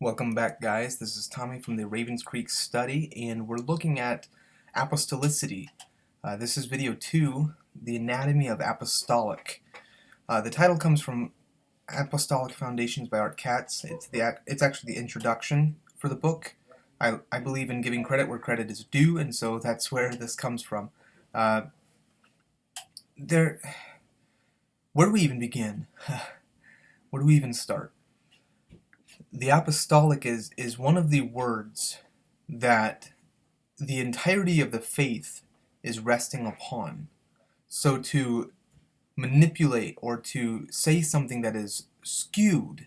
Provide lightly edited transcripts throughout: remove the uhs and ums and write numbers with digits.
Welcome back, guys. This is Tommy from the Ravens Creek Study, and we're looking at Apostolicity. This is video 2, The Anatomy of Apostolic. The title comes from Apostolic Foundations by Art Katz. It's actually the introduction for the book. I believe in giving credit where credit is due, and so that's where this comes from. Where do we even begin? Where do we even start? The apostolic is one of the words that the entirety of the faith is resting upon. So to manipulate or to say something that is skewed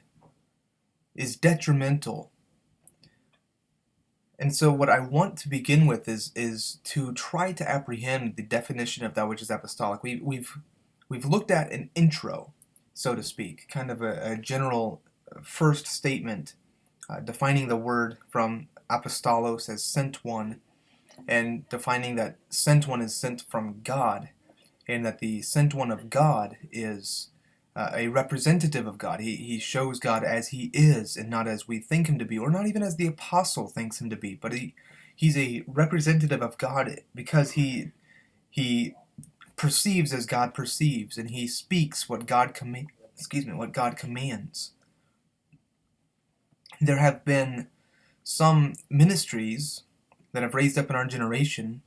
is detrimental. And so what I want to begin with is to try to apprehend the definition of that which is apostolic. We've looked at an intro, so to speak, kind of a general first statement defining the word from apostolos as sent one, and defining that sent one is sent from God, and that the sent one of God is a representative of God. He shows God as he is and not as we think him to be, or not even as the apostle thinks him to be, but he's a representative of God because he perceives as God perceives, and he speaks what God commands. There have been some ministries that have raised up in our generation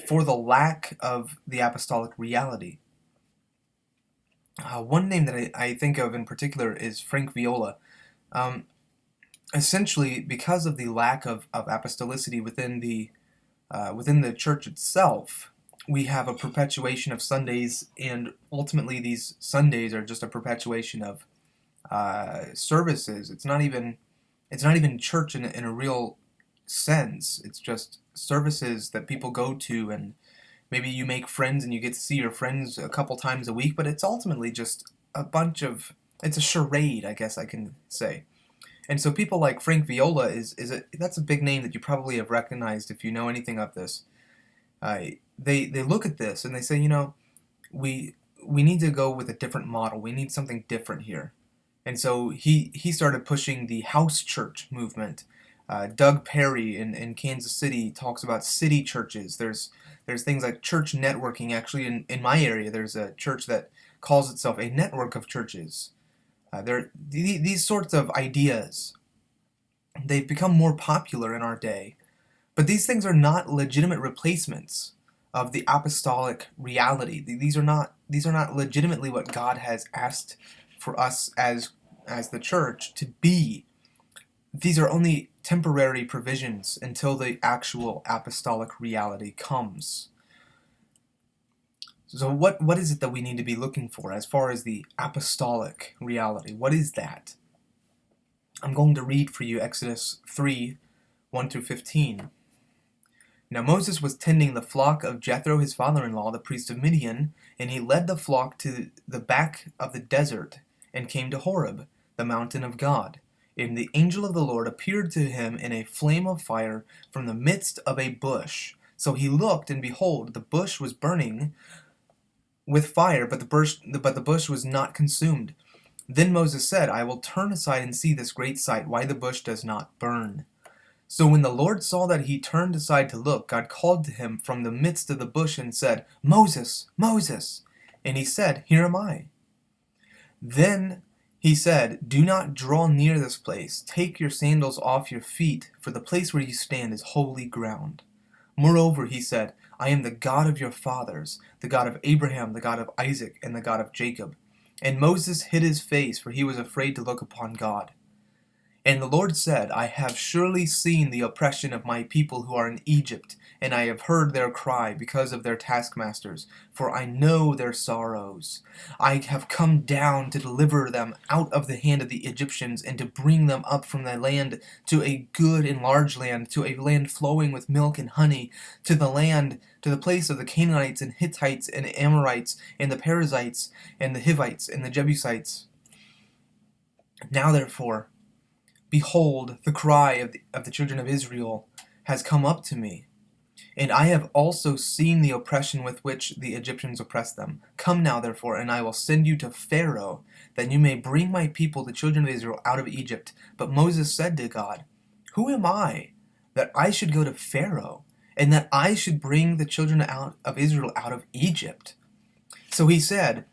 for the lack of the apostolic reality. One name that I think of in particular is Frank Viola. Essentially, because of the lack of apostolicity within the church itself, we have a perpetuation of Sundays, and ultimately these Sundays are just a perpetuation of services. It's not even church in a real sense. It's just services that people go to, and maybe you make friends and you get to see your friends a couple times a week, but it's ultimately just it's a charade, I guess I can say. And so people like Frank Viola that's a big name that you probably have recognized if you know anything of this. They look at this and they say, we need to go with a different model. We need something different here. And so he started pushing the house church movement. Doug Perry in Kansas City talks about city churches. There's things like church networking. Actually, in my area, there's a church that calls itself a network of churches. These sorts of ideas, they've become more popular in our day. But these things are not legitimate replacements of the apostolic reality. These are not legitimately what God has asked for us as the church to be. These are only temporary provisions until the actual apostolic reality comes. So what is it that we need to be looking for as far as the apostolic reality? What is that? I'm going to read for you Exodus 3, 1 through 15. Now Moses was tending the flock of Jethro, his father-in-law, the priest of Midian, and he led the flock to the back of the desert and came to Horeb, the mountain of God. And the angel of the Lord appeared to him in a flame of fire from the midst of a bush. So he looked, and behold, the bush was burning with fire, but the bush was not consumed. Then Moses said, I will turn aside and see this great sight, why the bush does not burn. So when the Lord saw that he turned aside to look, God called to him from the midst of the bush and said, Moses, Moses. And he said, Here am I. Then he said, Do not draw near this place. Take your sandals off your feet, for the place where you stand is holy ground. Moreover, he said, I am the God of your fathers, the God of Abraham, the God of Isaac, and the God of Jacob. And Moses hid his face, for he was afraid to look upon God. And the Lord said, I have surely seen the oppression of my people who are in Egypt, and I have heard their cry because of their taskmasters, for I know their sorrows. I have come down to deliver them out of the hand of the Egyptians, and to bring them up from the land to a good and large land, to a land flowing with milk and honey, to the place of the Canaanites and Hittites and Amorites and the Perizzites and the Hivites and the Jebusites. Now therefore, behold, the cry of the children of Israel has come up to me. And I have also seen the oppression with which the Egyptians oppress them. Come now, therefore, and I will send you to Pharaoh, that you may bring my people, the children of Israel, out of Egypt. But Moses said to God, Who am I, that I should go to Pharaoh, and that I should bring the children of Israel out of Egypt? So he said,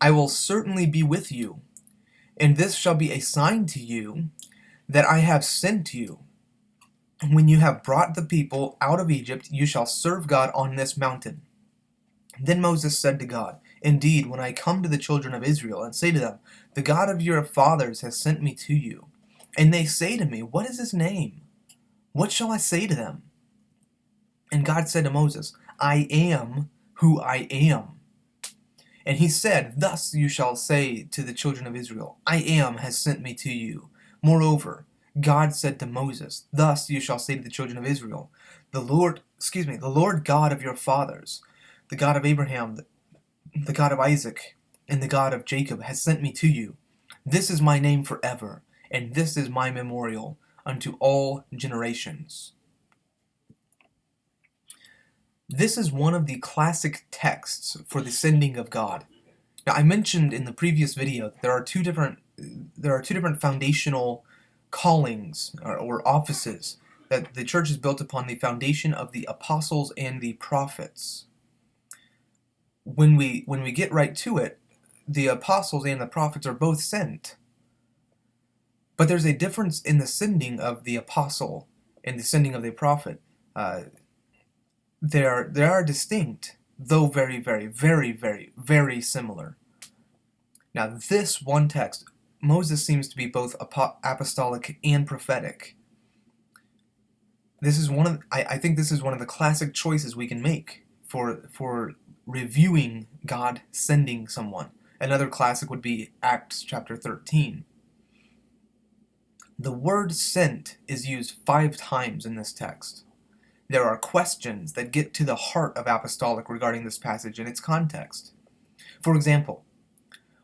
I will certainly be with you, and this shall be a sign to you that I have sent you. When you have brought the people out of Egypt, you shall serve God on this mountain. Then Moses said to God, Indeed, when I come to the children of Israel and say to them, The God of your fathers has sent me to you, and they say to me, What is his name? What shall I say to them? And God said to Moses, I am who I am. And he said, Thus you shall say to the children of Israel, I am has sent me to you. Moreover, God said to Moses, Thus you shall say to the children of Israel, the Lord God of your fathers, the God of Abraham, the God of Isaac, and the God of Jacob has sent me to you. This is my name forever, and this is my memorial unto all generations. This is one of the classic texts for the sending of God. Now, I mentioned in the previous video that there are two different foundational callings or offices, that the church is built upon the foundation of the apostles and the prophets. When we get right to it, the apostles and the prophets are both sent. But there's a difference in the sending of the apostle and the sending of the prophet. They are distinct, though very, very, very, very, very similar. Now, this one text, Moses seems to be both apostolic and prophetic. This is I think this is one of the classic choices we can make for reviewing God sending someone. Another classic would be Acts chapter 13. The word sent is used 5 times in this text. There are questions that get to the heart of apostolic regarding this passage and its context. For example,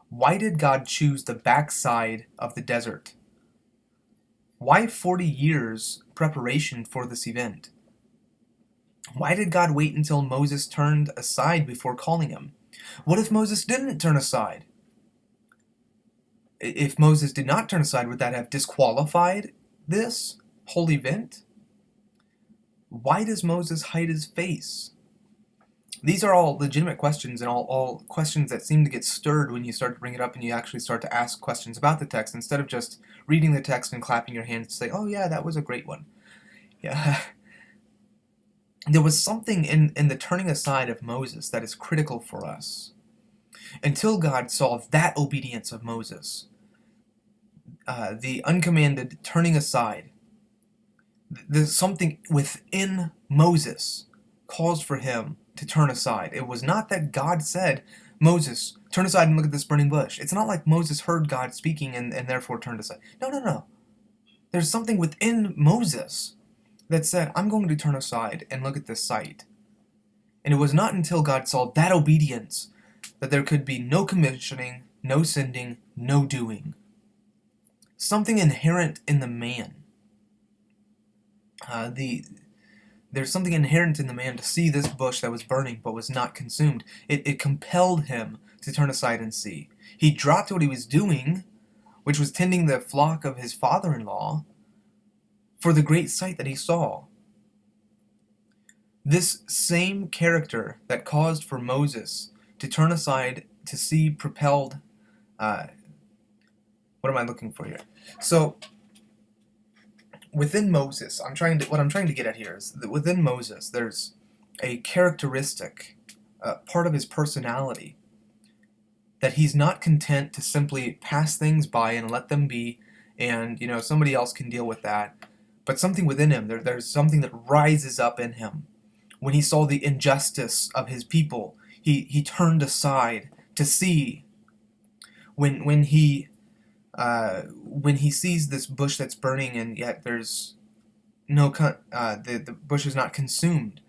why did God choose the backside of the desert? Why 40 years preparation for this event? Why did God wait until Moses turned aside before calling him? What if Moses didn't turn aside? If Moses did not turn aside, would that have disqualified this whole event? Why does Moses hide his face? These are all legitimate questions, and all questions that seem to get stirred when you start to bring it up and you actually start to ask questions about the text, instead of just reading the text and clapping your hands to say, oh yeah, that was a great one. Yeah. There was something in the turning aside of Moses that is critical for us. Until God saw that obedience of Moses, the uncommanded turning aside, there's something within Moses caused for him to turn aside. It was not that God said, Moses, turn aside and look at this burning bush. It's not like Moses heard God speaking and therefore turned aside. No. There's something within Moses that said, I'm going to turn aside and look at this sight. And it was not until God saw that obedience that there could be no commissioning, no sending, no doing. Something inherent in the man. There's something inherent in the man to see this bush that was burning but was not consumed. It compelled him to turn aside and see. He dropped what he was doing, which was tending the flock of his father-in-law, for the great sight that he saw. This same character that caused for Moses to turn aside to see propelled... what am I looking for here? So, within Moses, what I'm trying to get at here is that within Moses, there's a characteristic, part of his personality, that he's not content to simply pass things by and let them be, and somebody else can deal with that. But something within him, there's something that rises up in him. When he saw the injustice of his people, he turned aside to see. When he sees this bush that's burning and yet there's the bush is not consumed,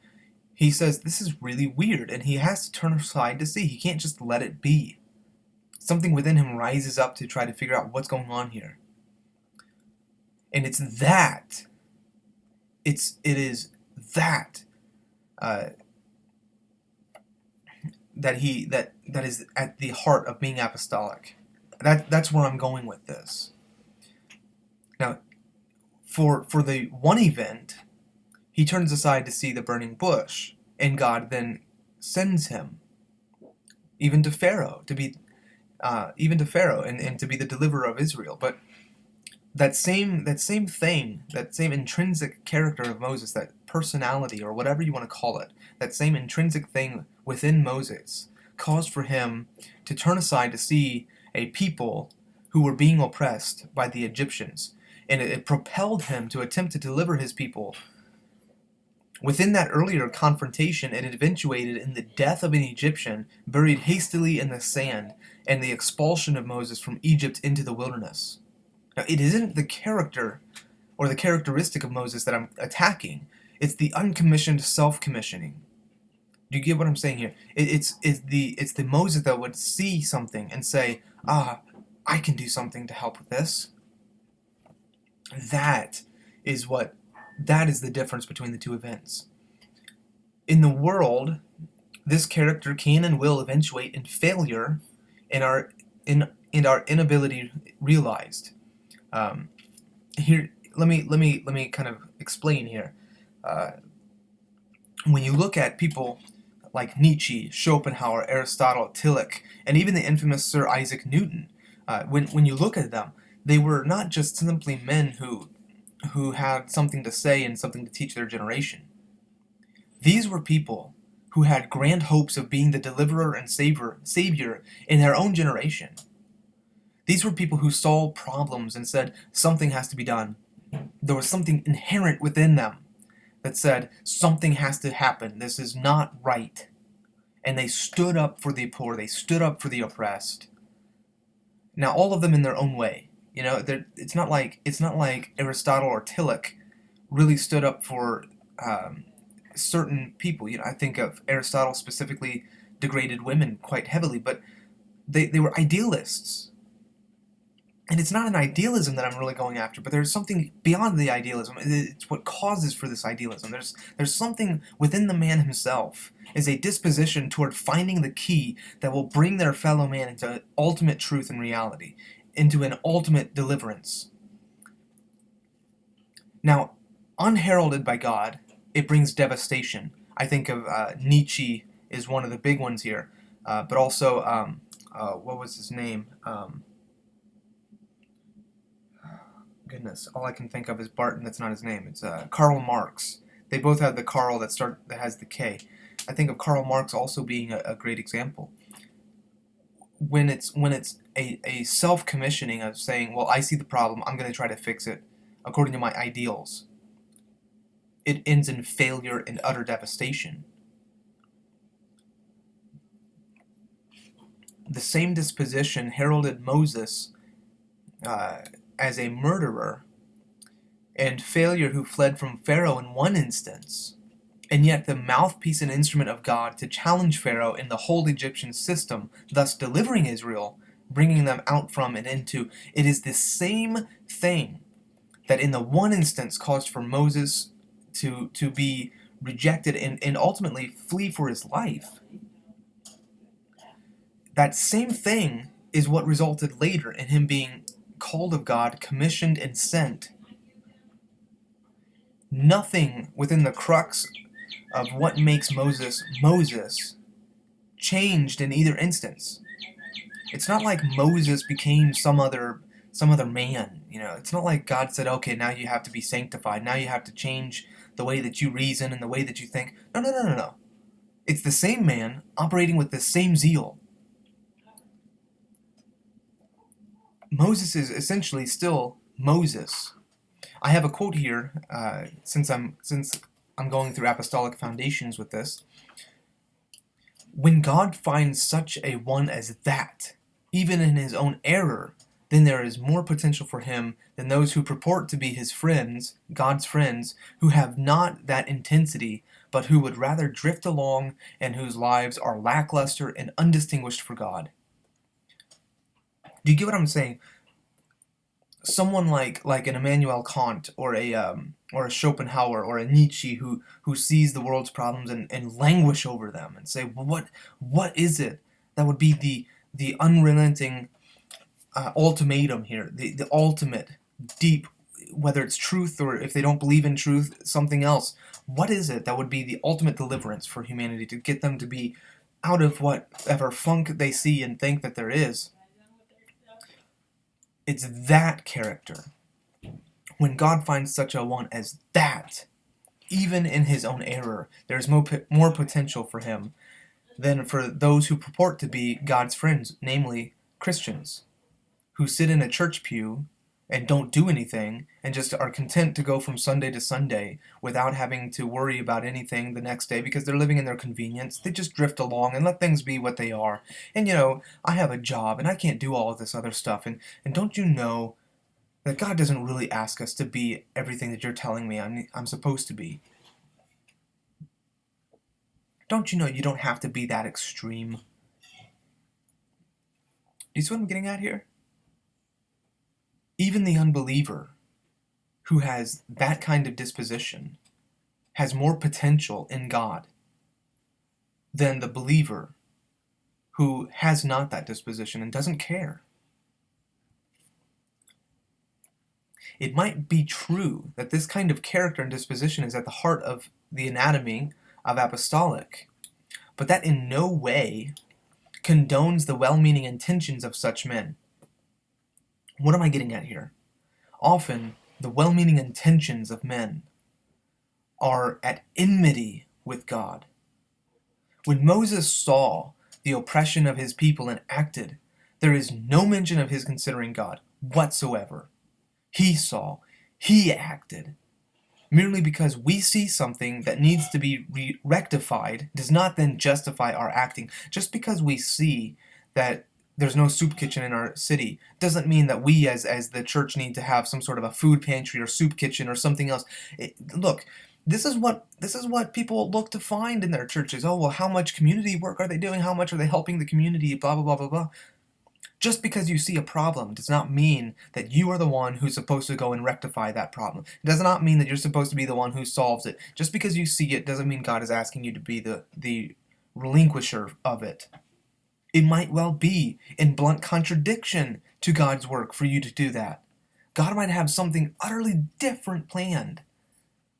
he says, this is really weird, and he has to turn aside to see. He can't just let it be. Something within him rises up to try to figure out what's going on here. And it is that uh, that is at the heart of being apostolic. That's where I'm going with this. Now, for the one event, he turns aside to see the burning bush, and God then sends him even to Pharaoh to be and to be the deliverer of Israel. But that same thing, that same intrinsic character of Moses, that personality or whatever you want to call it, that same intrinsic thing within Moses caused for him to turn aside to see a people who were being oppressed by the Egyptians. And it propelled him to attempt to deliver his people. Within that earlier confrontation, it eventuated in the death of an Egyptian buried hastily in the sand and the expulsion of Moses from Egypt into the wilderness. Now, it isn't the character or the characteristic of Moses that I'm attacking. It's the uncommissioned self-commissioning. Do you get what I'm saying here? It's the Moses that would see something and say, I can do something to help with this. That is the difference between the two events. In the world, this character can and will eventuate in failure and our inability realized. Here, let me kind of explain here. When you look at people like Nietzsche, Schopenhauer, Aristotle, Tillich, and even the infamous Sir Isaac Newton, when you look at them, they were not just simply men who had something to say and something to teach their generation. These were people who had grand hopes of being the deliverer and savior in their own generation. These were people who saw problems and said, something has to be done. There was something inherent within them that said, something has to happen. This is not right. And they stood up for the poor. They stood up for the oppressed. Now, all of them in their own way. You know, it's not like Aristotle or Tillich really stood up for certain people. You know, I think of Aristotle specifically degraded women quite heavily, but they were idealists. And it's not an idealism that I'm really going after, but there's something beyond the idealism. It's what causes for this idealism. There's something within the man himself, is a disposition toward finding the key that will bring their fellow man into ultimate truth and reality, into an ultimate deliverance. Now, unheralded by God, it brings devastation. I think of Nietzsche is one of the big ones here, but also, what was his name? Goodness, all I can think of is Barton. That's not his name. It's Karl Marx. They both have the Karl that has the K. I think of Karl Marx also being a great example. When it's a self-commissioning of saying, well, I see the problem, I'm going to try to fix it according to my ideals, it ends in failure and utter devastation. The same disposition heralded Moses as a murderer and failure who fled from Pharaoh in one instance, and yet the mouthpiece and instrument of God to challenge Pharaoh in the whole Egyptian system, thus delivering Israel, bringing them out from and into. It is the same thing that in the one instance caused for Moses to be rejected and ultimately flee for his life. That same thing is what resulted later in him being called of God, commissioned, and sent. Nothing within the crux of what makes Moses Moses changed in either instance. It's not like Moses became some other man. You know, it's not like God said, okay, now you have to be sanctified. Now you have to change the way that you reason and the way that you think. No. It's the same man operating with the same zeal. Moses is essentially still Moses. I have a quote here, since I'm going through apostolic foundations with this. When God finds such a one as that, even in his own error, then there is more potential for him than those who purport to be his friends, God's friends, who have not that intensity, but who would rather drift along and whose lives are lackluster and undistinguished for God. Do you get what I'm saying? someone like an Immanuel Kant or a Schopenhauer or a Nietzsche who sees the world's problems and languish over them and say, well, what is it that would be the unrelenting ultimatum here, the ultimate deep, whether it's truth or if they don't believe in truth, something else. What is it that would be the ultimate deliverance for humanity to get them to be out of whatever funk they see and think that there is? It's that character. When God finds such a one as that, even in his own error, there's more potential for him than for those who purport to be God's friends, namely Christians, who sit in a church pew and don't do anything and just are content to go from Sunday to Sunday without having to worry about anything the next day because they're living in their convenience. They just drift along and let things be what they are. And I have a job and I can't do all of this other stuff. And don't you know that God doesn't really ask us to be everything that you're telling me I'm supposed to be? Don't you know you don't have to be that extreme? Do you see what I'm getting at here? Even the unbeliever who has that kind of disposition has more potential in God than the believer who has not that disposition and doesn't care. It might be true that this kind of character and disposition is at the heart of the anatomy of apostolic, but that in no way condones the well-meaning intentions of such men. What am I getting at here? Often, the well-meaning intentions of men are at enmity with God. When Moses saw the oppression of his people and acted, there is no mention of his considering God whatsoever. He saw, he acted. Merely because we see something that needs to be rectified does not then justify our acting. Just because we see that there's no soup kitchen in our city doesn't mean that we as the church need to have some sort of a food pantry or soup kitchen or something else. Look, this is what people look to find in their churches. Oh, well, how much community work are they doing? How much are they helping the community? Blah, blah, blah, blah, blah. Just because you see a problem does not mean that you are the one who's supposed to go and rectify that problem. It does not mean that you're supposed to be the one who solves it. Just because you see it doesn't mean God is asking you to be the relinquisher of it. It might well be in blunt contradiction to God's work for you to do that. God might have something utterly different planned.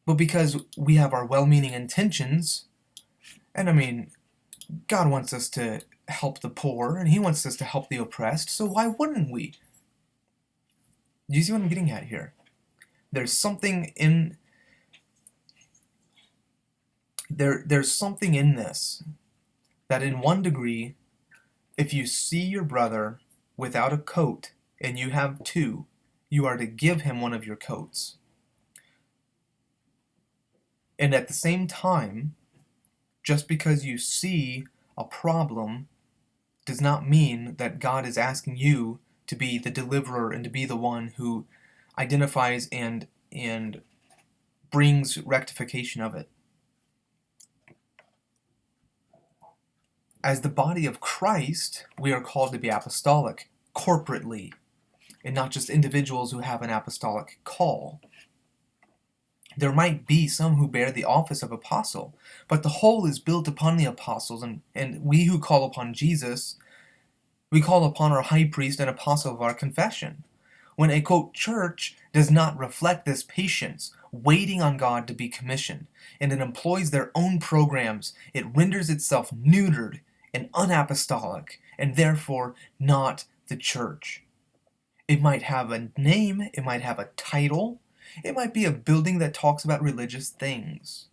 But because we have our well-meaning intentions, and I mean, God wants us to help the poor, and he wants us to help the oppressed, so why wouldn't we? Do you see what I'm getting at here? There's something in there's something in this that in one degree, if you see your brother without a coat and you have two, you are to give him one of your coats. And at the same time, just because you see a problem does not mean that God is asking you to be the deliverer and to be the one who identifies and brings rectification of it. As the body of Christ, we are called to be apostolic corporately, and not just individuals who have an apostolic call. There might be some who bear the office of apostle, but the whole is built upon the apostles, and we who call upon Jesus, we call upon our high priest and apostle of our confession. When a, quote, church does not reflect this patience, waiting on God to be commissioned, and it employs their own programs, it renders itself neutered and unapostolic, and therefore not the church. It might have a name, it might have a title, it might be a building that talks about religious things,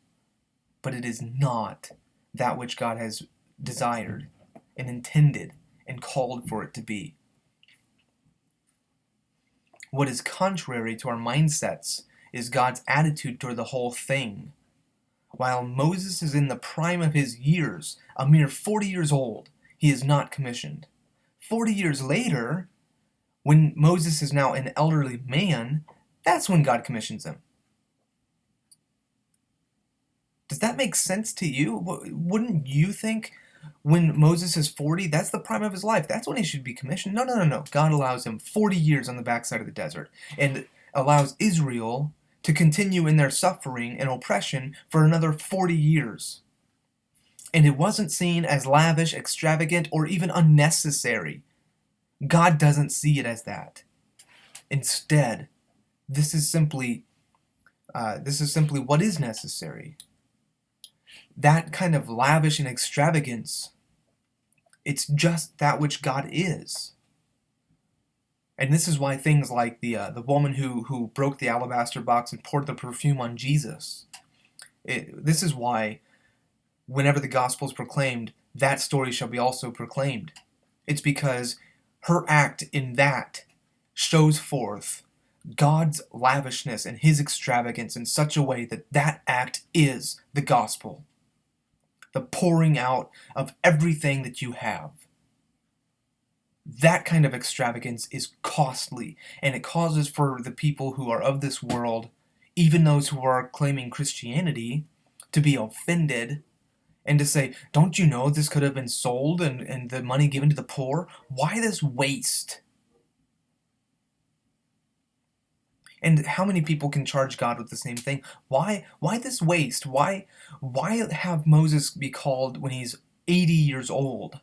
but it is not that which God has desired and intended and called for it to be. What is contrary to our mindsets is God's attitude toward the whole thing. While Moses is in the prime of his years, a mere 40 years old, he is not commissioned. 40 years later, when Moses is now an elderly man, that's when God commissions him. Does that make sense to you? Wouldn't you think when Moses is 40, that's the prime of his life. That's when he should be commissioned. No, no, no, no. God allows him 40 years on the backside of the desert and allows Israel to continue in their suffering and oppression for another 40 years. And it wasn't seen as lavish, extravagant, or even unnecessary. God doesn't see it as that. Instead, this is simply what is necessary. That kind of lavish and extravagance, it's just that which God is. And this is why things like the woman who broke the alabaster box and poured the perfume on Jesus, this is why whenever the gospel is proclaimed, that story shall be also proclaimed. It's because her act in that shows forth God's lavishness and his extravagance in such a way that that act is the gospel. The pouring out of everything that you have. That kind of extravagance is costly, and it causes for the people who are of this world, even those who are claiming Christianity, to be offended and to say, don't you know this could have been sold and the money given to the poor? Why this waste? And how many people can charge God with the same thing? Why this waste? Why have Moses be called when he's 80 years old?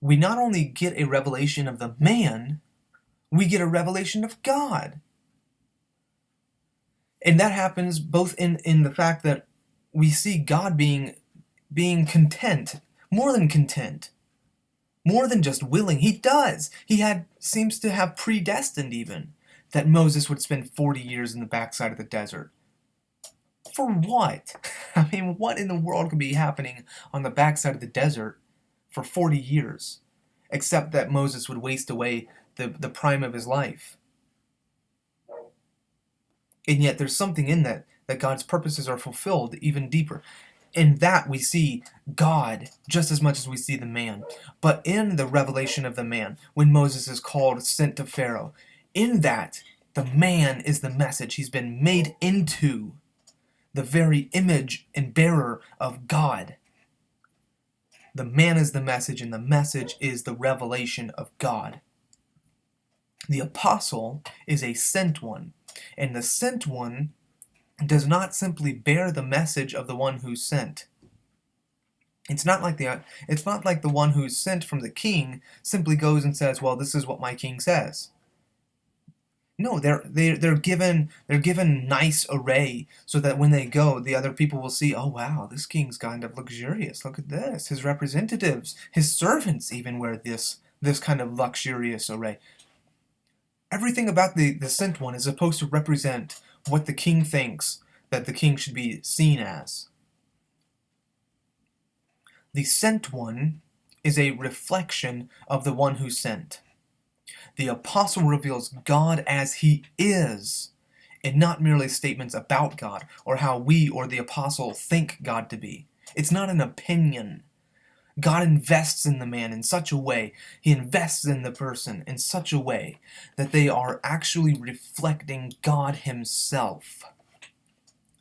We not only get a revelation of the man, we get a revelation of God. And that happens both in the fact that we see God being content, more than content. More than just willing, he does. Seems to have predestined even that Moses would spend 40 years in the backside of the desert. For what? I mean, what in the world could be happening on the backside of the desert for 40 years? Except that Moses would waste away the prime of his life. And yet there's something in that God's purposes are fulfilled even deeper. In that we see God just as much as we see the man. But in the revelation of the man, when Moses is called, sent to Pharaoh, in that the man is the message. He's been made into the very image and bearer of God. The man is the message, and the message is the revelation of God. The apostle is a sent one, and the sent one does not simply bear the message of the one who's sent. It's not like the one who's sent from the king simply goes and says, "Well, this is what my king says." No, they're given nice array so that when they go, the other people will see, "Oh wow, this king's kind of luxurious. Look at this. His representatives, his servants even wear this kind of luxurious array." Everything about the sent one is supposed to represent what the king thinks that the king should be seen as. The sent one is a reflection of the one who sent. The apostle reveals God as he is, and not merely statements about God or how we or the apostle think God to be. It's not an opinion. God invests in the man in such a way, he invests in the person in such a way that they are actually reflecting God himself.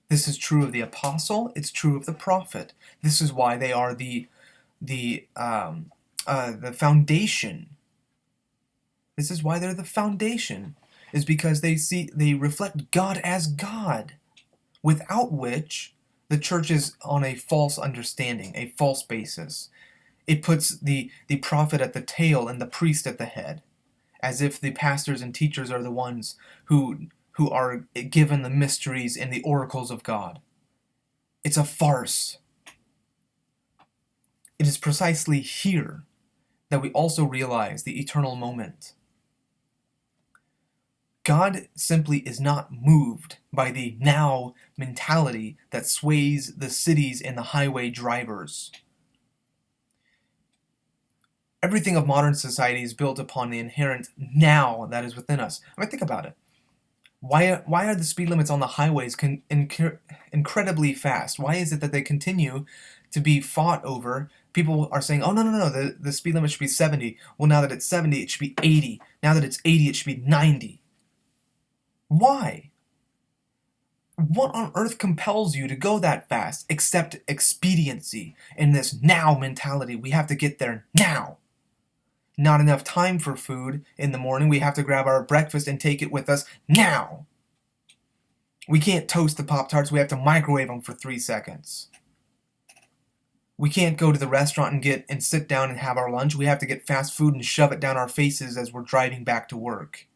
This is true of the apostle, it's true of the prophet. This is why they are the foundation. This is why they're the foundation, is because they reflect God as God, without which the church is on a false understanding, a false basis. It puts the prophet at the tail and the priest at the head, as if the pastors and teachers are the ones who are given the mysteries and the oracles of God. It's a farce. It is precisely here that we also realize the eternal moment. God simply is not moved by the now mentality that sways the cities and the highway drivers. Everything of modern society is built upon the inherent now that is within us. I mean, think about it. Why are the speed limits on the highways incredibly fast? Why is it that they continue to be fought over? People are saying, "Oh, no, the speed limit should be 70. Well, now that it's 70, it should be 80. Now that it's 80, it should be 90. Why? What on earth compels you to go that fast except expediency and this now mentality? We have to get there now. Not enough time for food in the morning. We have to grab our breakfast and take it with us now. We can't toast the Pop-Tarts. We have to microwave them for 3 seconds. We can't go to the restaurant and sit down and have our lunch. We have to get fast food and shove it down our faces as we're driving back to work.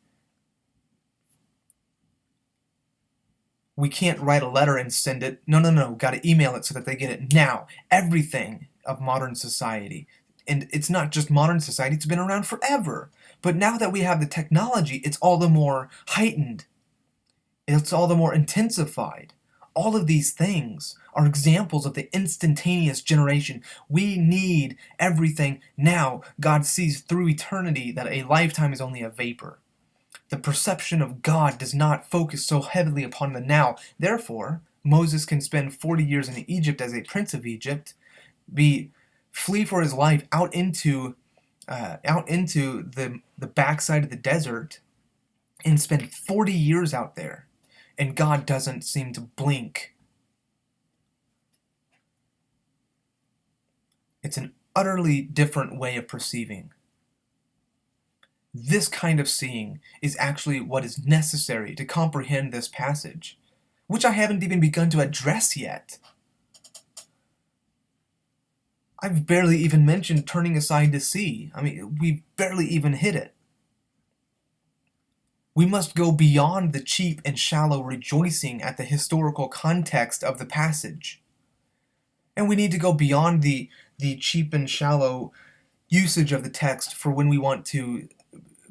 We can't write a letter and send it. No. Got to email it so that they get it now. Everything of modern society. And it's not just modern society, it's been around forever. But now that we have the technology, it's all the more heightened. It's all the more intensified. All of these things are examples of the instantaneous generation. We need everything now. God sees through eternity that a lifetime is only a vapor. The perception of God does not focus so heavily upon the now. Therefore, Moses can spend 40 years in Egypt as a prince of Egypt, flee for his life out into the backside of the desert, and spend 40 years out there. And God doesn't seem to blink. It's an utterly different way of perceiving. This kind of seeing is actually what is necessary to comprehend this passage, which I haven't even begun to address yet. I've barely even mentioned turning aside to see. We've barely even hit it. We must go beyond the cheap and shallow rejoicing at the historical context of the passage. And we need to go beyond the cheap and shallow usage of the text for when we want to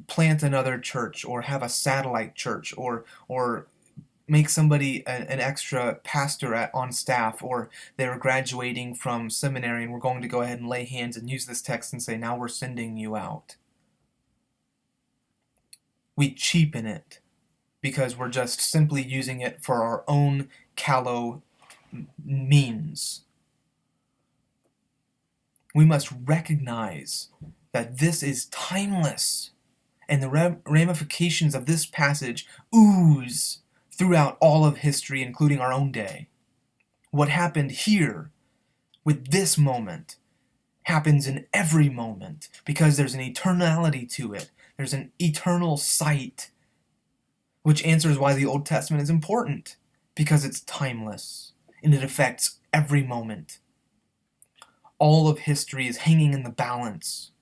plant another church or have a satellite church or make somebody an extra pastor on staff, or they're graduating from seminary and we're going to go ahead and lay hands and use this text and say, now we're sending you out. We cheapen it because we're just simply using it for our own callow means. We must recognize that this is timeless, and the ramifications of this passage ooze throughout all of history, including our own day. What happened here with this moment happens in every moment because there's an eternality to it. There's an eternal sight, which answers why the Old Testament is important, because it's timeless and it affects every moment. All of history is hanging in the balance.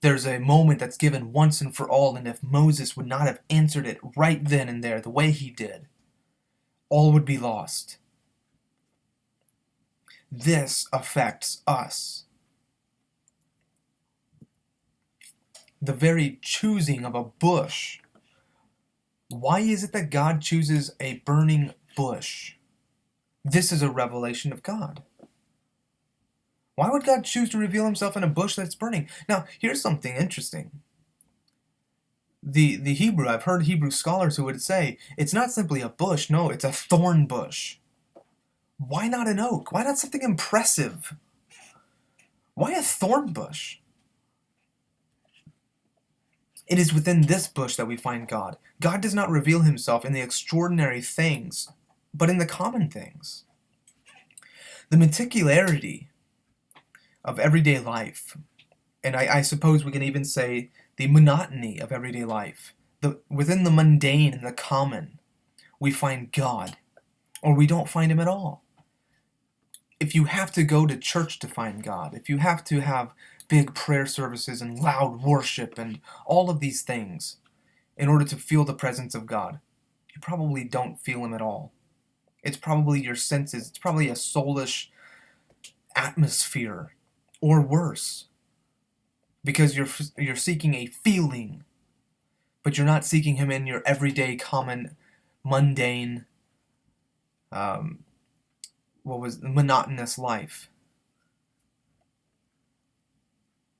There's a moment that's given once and for all, and if Moses would not have answered it right then and there the way he did, all would be lost. This affects us. The very choosing of a bush. Why is it that God chooses a burning bush? This is a revelation of God. Why would God choose to reveal himself in a bush that's burning? Now, here's something interesting. The Hebrew, I've heard Hebrew scholars who would say, it's not simply a bush, no, it's a thorn bush. Why not an oak? Why not something impressive? Why a thorn bush? It is within this bush that we find God. God does not reveal himself in the extraordinary things, but in the common things. The meticularity of everyday life, and I suppose we can even say the monotony of everyday life, within the mundane and the common, we find God, or we don't find him at all. If you have to go to church to find God, if you have to have big prayer services and loud worship and all of these things in order to feel the presence of God, you probably don't feel him at all. It's probably your senses. It's probably a soulish atmosphere, or worse, because you're seeking a feeling, but you're not seeking him in your everyday, common, mundane, monotonous life.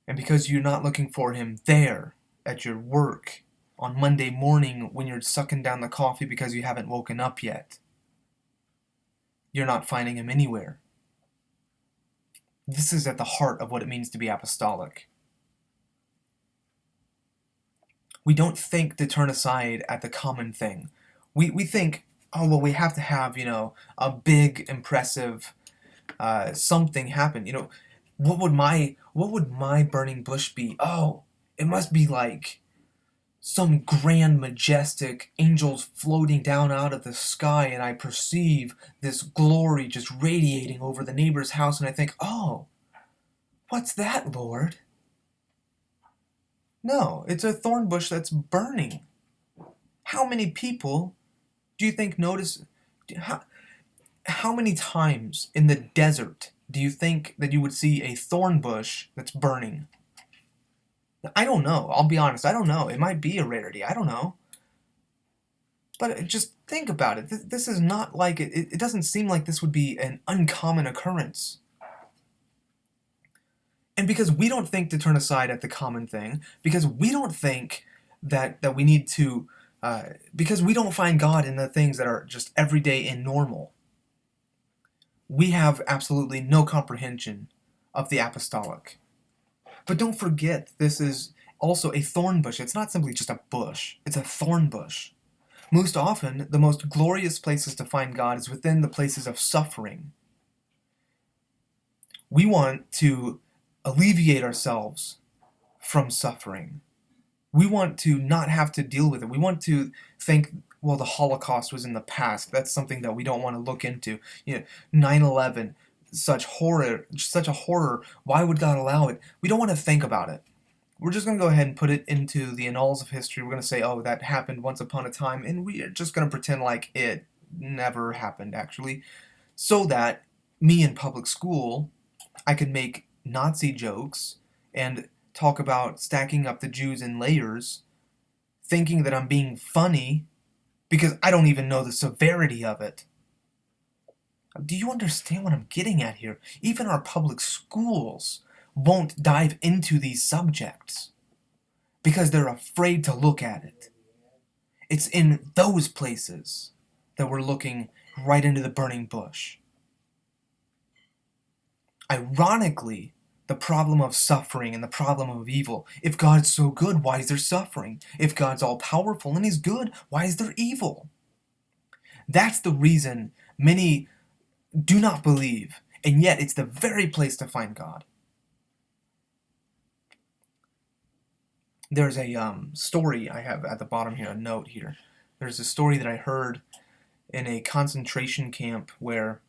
And because you're not looking for him there at your work on Monday morning when you're sucking down the coffee because you haven't woken up yet, you're not finding him anywhere. This is at the heart of what it means to be apostolic. We don't think to turn aside at the common thing. We think oh, well, we have to have, a big, impressive something happen. What would my burning bush be? Oh, it must be like some grand, majestic angels floating down out of the sky, and I perceive this glory just radiating over the neighbor's house, and I think, oh, what's that, Lord? No, it's a thorn bush that's burning. How many people do you think notice? How many times in the desert do you think that you would see a thorn bush that's burning? I don't know. I'll be honest. I don't know. It might be a rarity. I don't know. But just think about it. This is not like it. It doesn't seem like this would be an uncommon occurrence. And because we don't think to turn aside at the common thing, because we don't think that we need to, because we don't find God in the things that are just everyday and normal, we have absolutely no comprehension of the apostolic. But don't forget, this is also a thorn bush. It's not simply just a bush, it's a thorn bush. Most often, the most glorious places to find God is within the places of suffering. We want to alleviate ourselves from suffering. We want to not have to deal with it. We want to think, well, the Holocaust was in the past. That's something that we don't want to look into. 9/11, such a horror. Why would God allow it? We don't want to think about it. We're just going to go ahead and put it into the annals of history. We're going to say, oh, that happened once upon a time, and we are just going to pretend like it never happened, actually, so that me in public school, I could make Nazi jokes and talk about stacking up the Jews in layers, thinking that I'm being funny because I don't even know the severity of it. Do you understand what I'm getting at here? Even our public schools won't dive into these subjects because they're afraid to look at it. It's in those places that we're looking right into the burning bush. Ironically, the problem of suffering and the problem of evil. If God's so good, why is there suffering? If God's all powerful and He's good, why is there evil? That's the reason many do not believe, and yet it's the very place to find God. There's a story I have at the bottom here, a note here. There's a story that I heard in a concentration camp where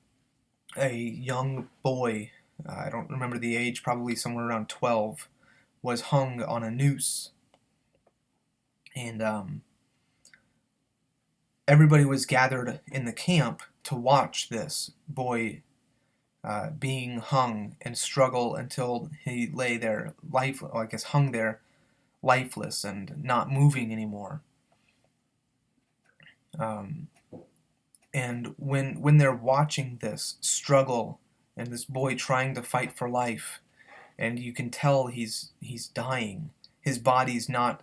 a young boy, I don't remember the age, probably somewhere around 12, was hung on a noose. And everybody was gathered in the camp to watch this boy being hung and struggle until he lay there, hung there lifeless and not moving anymore. And when they're watching this struggle and this boy trying to fight for life, and you can tell he's dying, his body's not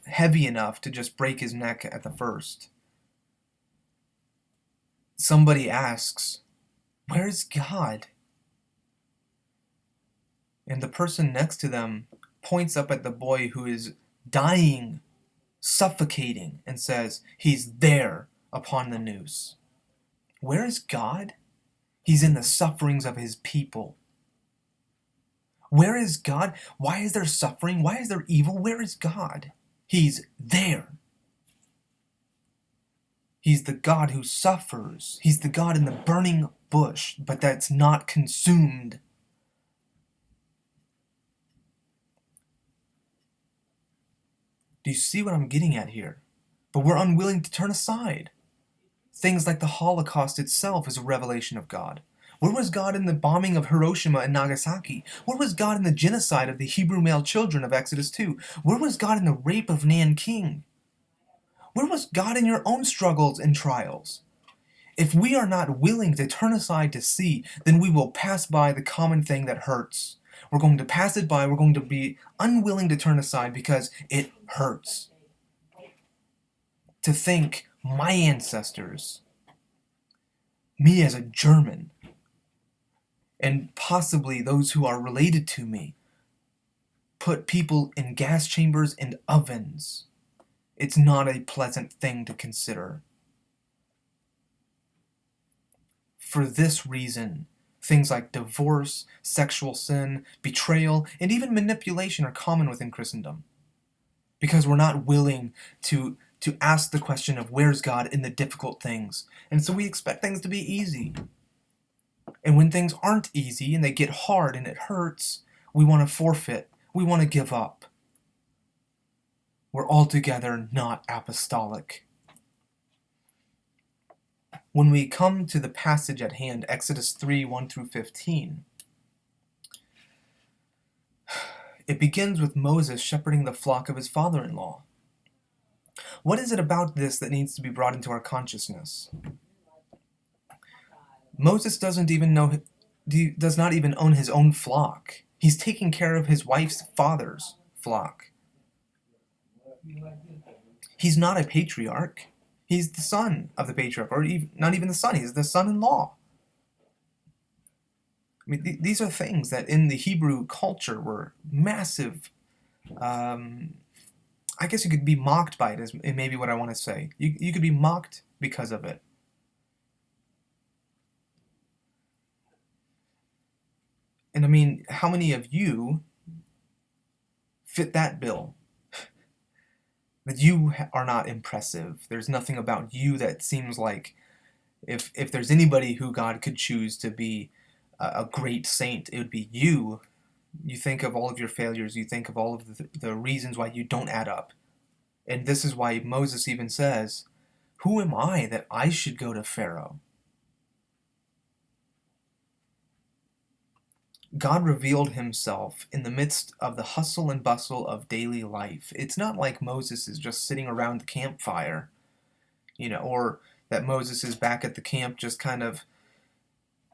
heavy enough to just break his neck at the first. Somebody asks, "Where's God?" And the person next to them points up at the boy who is dying, suffocating, and says, "He's there upon the noose." Where is God? He's in the sufferings of His people. Where is God? Why is there suffering? Why is there evil? Where is God? He's there. He's the God who suffers. He's the God in the burning bush, but that's not consumed. Do you see what I'm getting at here? But we're unwilling to turn aside. Things like the Holocaust itself is a revelation of God. Where was God in the bombing of Hiroshima and Nagasaki? Where was God in the genocide of the Hebrew male children of Exodus 2? Where was God in the rape of Nanking? Where was God in your own struggles and trials? If we are not willing to turn aside to see, then we will pass by the common thing that hurts. We're going to pass it by. We're going to be unwilling to turn aside because it hurts. To think, my ancestors, me as a German, and possibly those who are related to me, put people in gas chambers and ovens. It's not a pleasant thing to consider. for this reason, things like divorce, sexual sin, betrayal, and even manipulation are common within Christendom. Because we're not willing to ask the question of where's God in the difficult things. And so we expect things to be easy. And when things aren't easy and they get hard and it hurts, we want to forfeit. We want to give up. We're altogether not apostolic. When we come to the passage at hand, Exodus 3, 1 through 15, it begins with Moses shepherding the flock of his father-in-law. What is it about this that needs to be brought into our consciousness? Moses does not even own his own flock. He's taking care of his wife's father's flock. He's not a patriarch. He's the son of the patriarch, or not even the son. He's the son-in-law. I mean, these are things that in the Hebrew culture were massive. I guess you could be mocked by it, is maybe what I want to say. You could be mocked because of it. And I mean, how many of you fit that bill? That you are not impressive. There's nothing about you that seems like if there's anybody who God could choose to be a great saint, it would be you. You think of all of your failures. You think of all of the reasons why you don't add up. And this is why Moses even says, "Who am I that I should go to Pharaoh?" God revealed himself in the midst of the hustle and bustle of daily life. It's not like Moses is just sitting around the campfire, or that Moses is back at the camp just kind of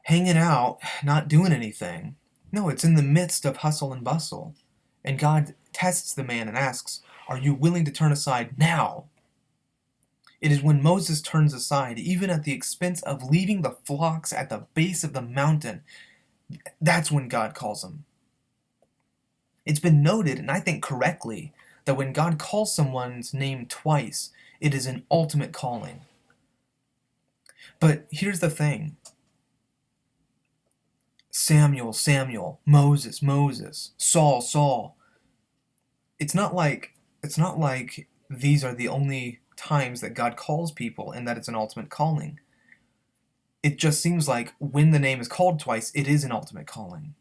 hanging out, not doing anything. No, it's in the midst of hustle and bustle. And God tests the man and asks, "Are you willing to turn aside now?" It is when Moses turns aside, even at the expense of leaving the flocks at the base of the mountain, that's when God calls him. It's been noted, and I think correctly, that when God calls someone's name twice, it is an ultimate calling. But here's the thing. Samuel, Samuel, Moses, Moses, Saul, Saul. It's not like these are the only times that God calls people and that it's an ultimate calling. It just seems like when the name is called twice, it is an ultimate calling.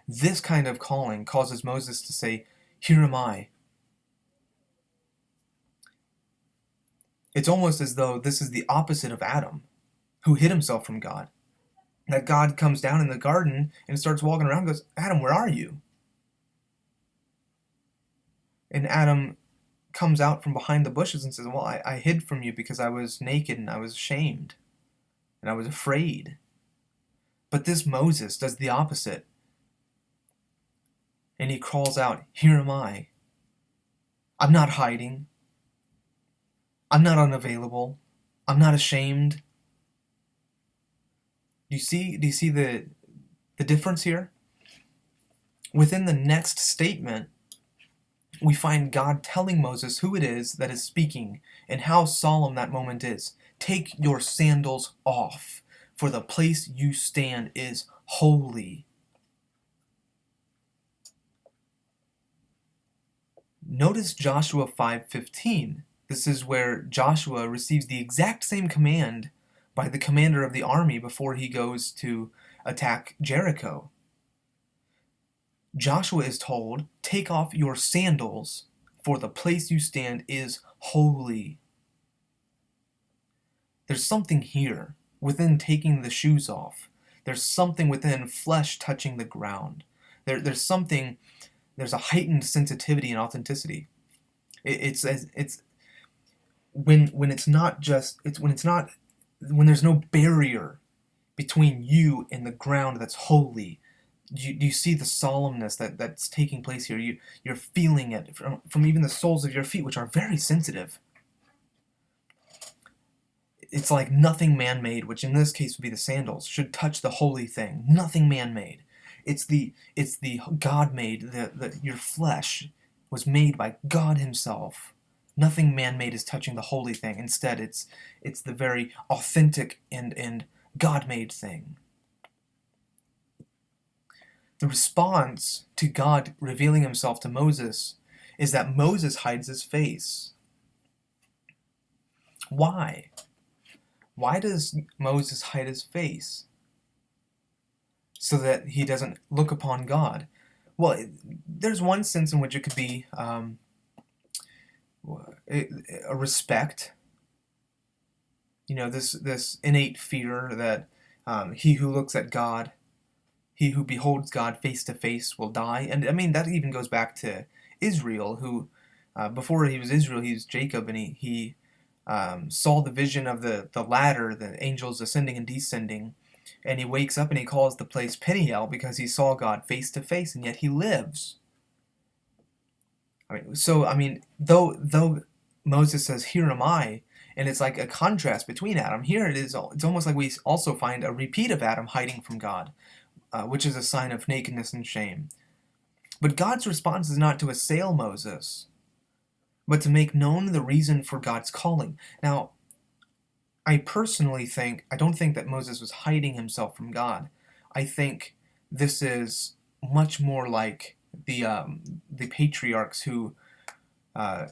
This kind of calling causes Moses to say, "Here am I." It's almost as though this is the opposite of Adam, who hid himself from God. That God comes down in the garden and starts walking around and goes, "Adam, where are you?" And Adam comes out from behind the bushes and says, "Well, I hid from you because I was naked and I was ashamed. And I was afraid." But this Moses does the opposite. And he crawls out, "Here am I. I'm not hiding. I'm not unavailable. I'm not ashamed." Do you see the difference here? Within the next statement, we find God telling Moses who it is that is speaking and how solemn that moment is. "Take your sandals off, for the place you stand is holy." Notice Joshua 5:15. This is where Joshua receives the exact same command by the commander of the army before he goes to attack Jericho. Joshua is told, "Take off your sandals, for the place you stand is holy." There's something here within taking the shoes off. There's something within flesh touching the ground. There's a heightened sensitivity and authenticity. It's when there's no barrier between you and the ground that's holy. You see the solemnness that's taking place here. You're feeling it from even the soles of your feet, which are very sensitive. It's like nothing man-made, which in this case would be the sandals, should touch the holy thing. Nothing man-made. It's the God-made. Your flesh was made by God himself. Nothing man-made is touching the holy thing. Instead, it's the very authentic and God-made thing. The response to God revealing himself to Moses is that Moses hides his face. Why? Why does Moses hide his face? So that he doesn't look upon God. Well, there's one sense in which it could be a respect. This innate fear that he who looks at God, he who beholds God face to face will die. And I mean, that even goes back to Israel, who before he was Israel, he was Jacob, and he saw the vision of the ladder, the angels ascending and descending, and he wakes up and he calls the place Peniel because he saw God face to face, and yet he lives. Though Moses says, "Here am I," and it's like a contrast between Adam. Here it is. It's almost like we also find a repeat of Adam hiding from God, which is a sign of nakedness and shame. But God's response is not to assail Moses, but to make known the reason for God's calling. Now, I personally don't think that Moses was hiding himself from God. I think this is much more like the patriarchs who, I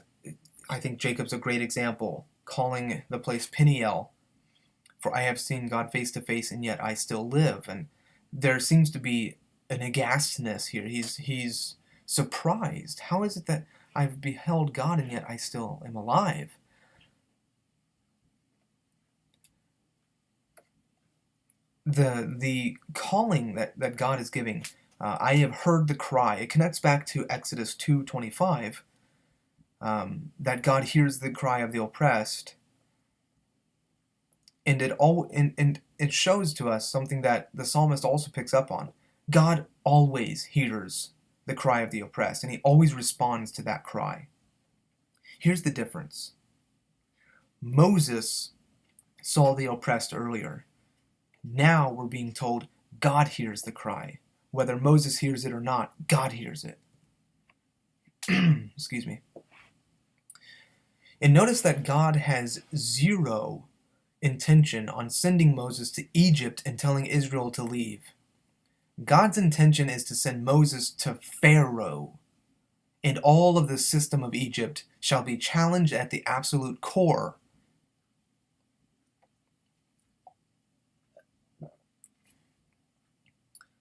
think Jacob's a great example, calling the place Peniel, for I have seen God face to face, and yet I still live. And there seems to be an aghastness here. He's surprised. How is it that I've beheld God and yet I still am alive? The calling that God is giving, I have heard the cry. It connects back to Exodus 2:25, that God hears the cry of the oppressed, and it shows to us something that the psalmist also picks up on. God always hears the cry of the oppressed, and he always responds to that cry. Here's the difference. Moses saw the oppressed earlier. Now we're being told God hears the cry. Whether Moses hears it or not, God hears it. Excuse me. And notice that God has zero intention on sending Moses to Egypt and telling Israel to leave. God's intention is to send Moses to Pharaoh, and all of the system of Egypt shall be challenged at the absolute core.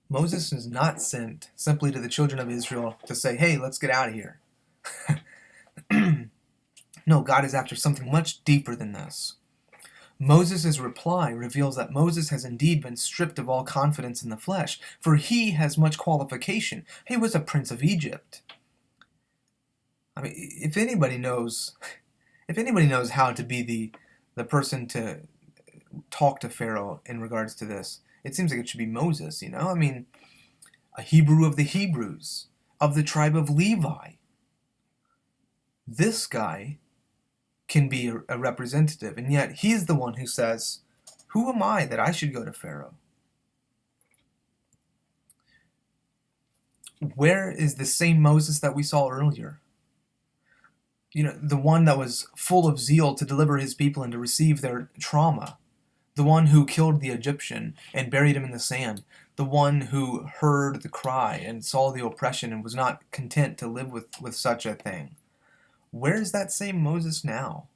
Moses is not sent simply to the children of Israel to say, hey, let's get out of here. No, God is after something much deeper than this. Moses' reply reveals that Moses has indeed been stripped of all confidence in the flesh, for he has much qualification. He was a prince of Egypt. I mean, if anybody knows how to be the person to talk to Pharaoh in regards to this, it seems like it should be Moses, I mean, a Hebrew of the Hebrews, of the tribe of Levi. This guy can be a representative, and yet he's the one who says, who am I that I should go to Pharaoh? Where is the same Moses that we saw earlier? The one that was full of zeal to deliver his people and to receive their trauma. The one who killed the Egyptian and buried him in the sand. The one who heard the cry and saw the oppression and was not content to live with such a thing. Where is that same Moses now?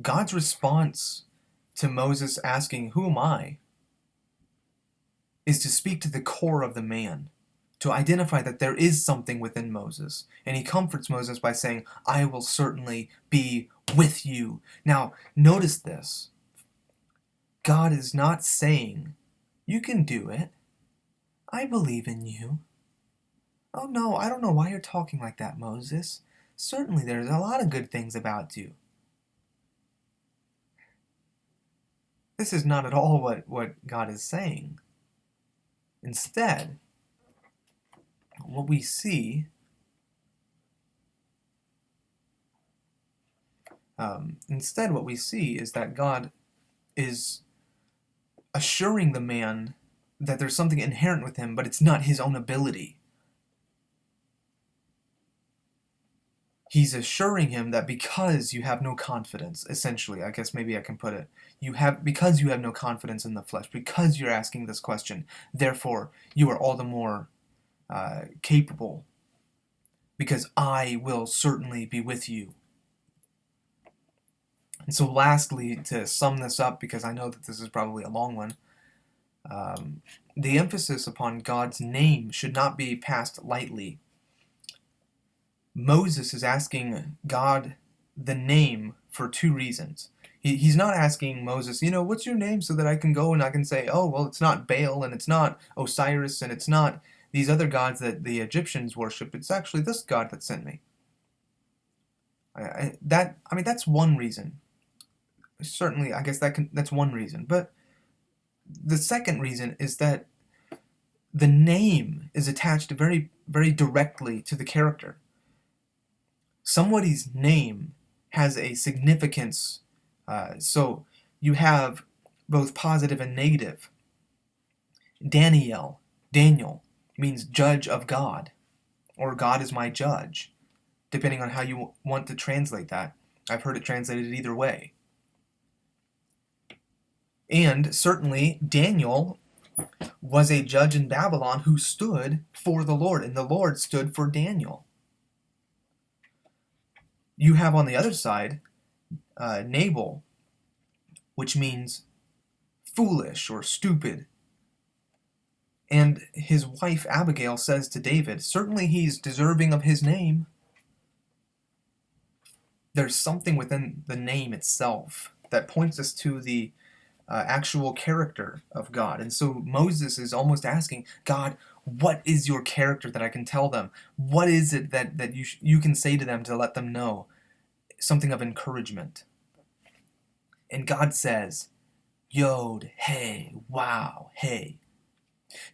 God's response to Moses asking, who am I? Is to speak to the core of the man, to identify that there is something within Moses. And he comforts Moses by saying, I will certainly be with you. Now, notice this. God is not saying, you can do it. I believe in you. Oh no, I don't know why you're talking like that, Moses. Certainly there's a lot of good things about you. This is not at all what God is saying. Instead, what we see is that God is assuring the man that there's something inherent with him, but it's not his own ability. He's assuring him that because you have no confidence, essentially, I guess maybe I can put it, because you have no confidence in the flesh, because you're asking this question, therefore you are all the more capable, because I will certainly be with you. And so lastly, to sum this up, because I know that this is probably a long one, the emphasis upon God's name should not be passed lightly. Moses is asking God the name for two reasons. He's not asking Moses, what's your name so that I can go and I can say, oh, well, it's not Baal and it's not Osiris and it's not these other gods that the Egyptians worship. It's actually this God that sent me. That's one reason. Certainly, I guess that's one reason. But the second reason is that the name is attached very, very directly to the character. Somebody's name has a significance. So you have both positive and negative. Daniel means judge of God, or God is my judge, depending on how you want to translate that. I've heard it translated either way. And certainly Daniel was a judge in Babylon who stood for the Lord, and the Lord stood for Daniel. You have on the other side Nabal, which means foolish or stupid. And his wife Abigail says to David, certainly he's deserving of his name. There's something within the name itself that points us to the actual character of God. And so Moses is almost asking, God, what is your character that I can tell them? What is it that you can say to them to let them know? Something of encouragement. And God says, Yod, hey, wow, hey.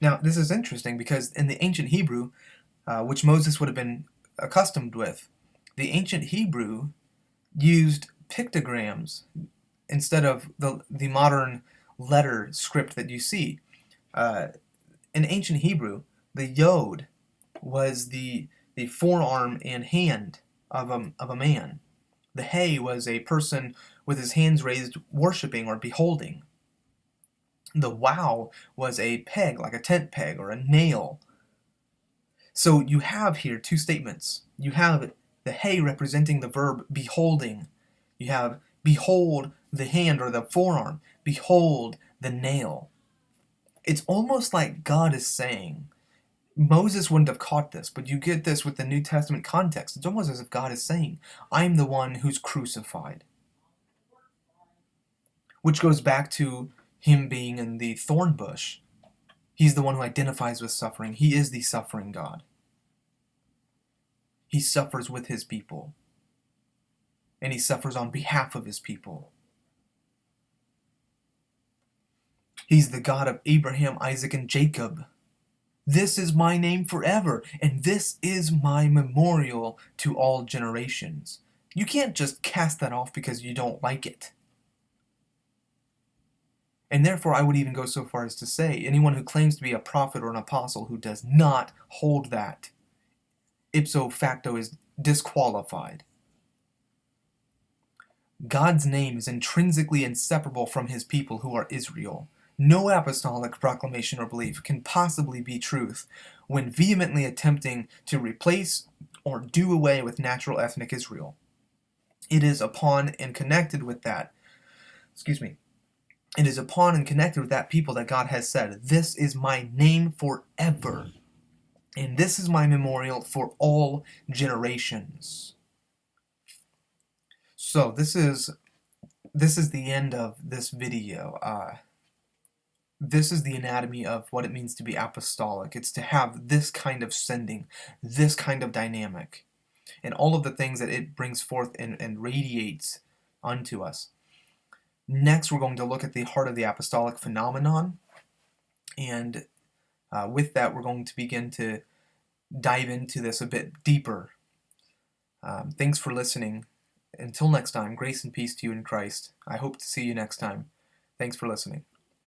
Now, this is interesting because in the ancient Hebrew, which Moses would have been accustomed with, the ancient Hebrew used pictograms instead of the modern letter script that you see. In ancient Hebrew, the Yod was the forearm and hand of a man. The Hey was a person with his hands raised worshiping or beholding. The Wow was a peg, like a tent peg or a nail. So you have here two statements. You have the Hey representing the verb beholding. You have behold the hand or the forearm. Behold the nail. It's almost like God is saying, Moses wouldn't have caught this, but you get this with the New Testament context. It's almost as if God is saying, I'm the one who's crucified. Which goes back to him being in the thorn bush. He's the one who identifies with suffering. He is the suffering God. He suffers with his people. And he suffers on behalf of his people. He's the God of Abraham, Isaac, and Jacob. This is my name forever, and this is my memorial to all generations. You can't just cast that off because you don't like it. And therefore, I would even go so far as to say, anyone who claims to be a prophet or an apostle who does not hold that, ipso facto is disqualified. God's name is intrinsically inseparable from his people who are Israel. No apostolic proclamation or belief can possibly be truth when vehemently attempting to replace or do away with natural ethnic Israel. It is upon and connected with that, it is upon and connected with that people that God has said, this is my name forever, and this is my memorial for all generations. So this is the end of this video. This is the anatomy of what it means to be apostolic. It's to have this kind of sending, this kind of dynamic, and all of the things that it brings forth and radiates unto us. Next, we're going to look at the heart of the apostolic phenomenon, and with that, we're going to begin to dive into this a bit deeper. Thanks for listening. Until next time, grace and peace to you in Christ. I hope to see you next time. Thanks for listening.